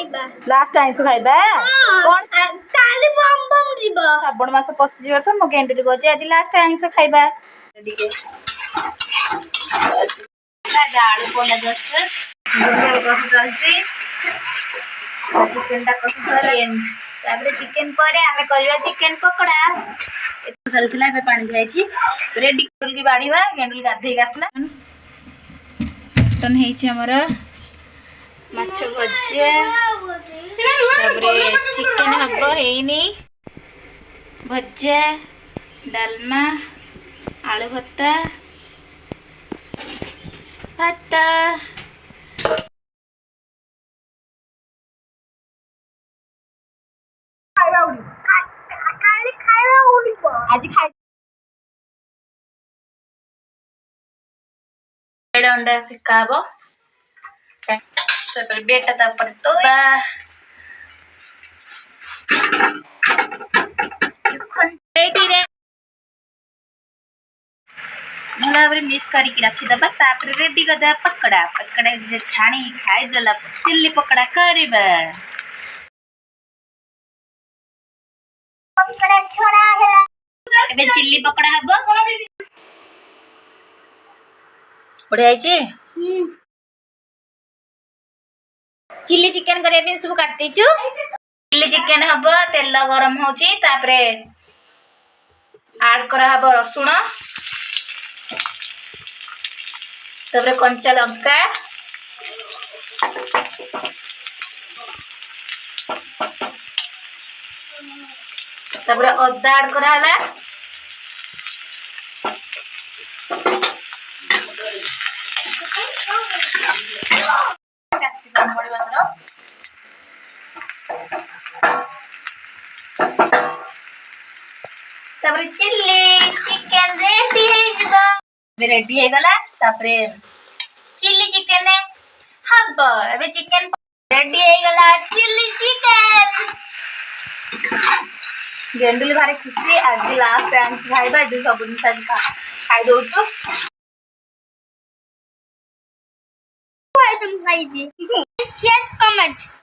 last ions खाइबा कोन ताली बम बम जीव श्रावण मास पसि जीव तो मो गेंडुली गोजे आज लास्ट आइंस खाइबा टिके डाल कोला जस्ट कस चलसी चिकन टा कस सरियन ताबरे चिकन परे हमें करबा चिकन पकोड़ा एतो चलथिला बे पानी जाईची रेडी गेंडुली बाड़ीबा गेंडुली गाधेई आसला टन हेची हमरा माछ भजा ताबरे चिकन हबो हेनी भजा डालमा आलू भत्ता भत्ता आज खाई अंडा फिका हबो तापर बेटा तापर तो रेडी रे भलाबरे मिक्स करके रखी दबा तापर रेडी कर दे पकड़ा पकड़ा जे छाणी खाई देला चिल्ली पकड़ा करबा पकड़ा छोड़ा है एबे चिल्ली पकड़ा हबो बढ़िया आइची चिल्ली चिकन करे भी सब काट देचु चिल्ली चिकन हबो तेल गरम होची तापरे ऐड करा हबो रसुण तापरे कंचा लंका तापरे अदा ऐड करा हला कैप्सिकम पड़िबा तरो तापरे चिल्ली चिकन रेडी हे जिबा रेडी हे गला तापरे चिल्ली चिकन हबो एबे चिकन रेडी हे गला चिल्ली चिकन गेंडुली भारी खुशी आज लास्ट टाइम खाइबा जे सब दिन खाइ दोछु तुम खाई थी कमेंट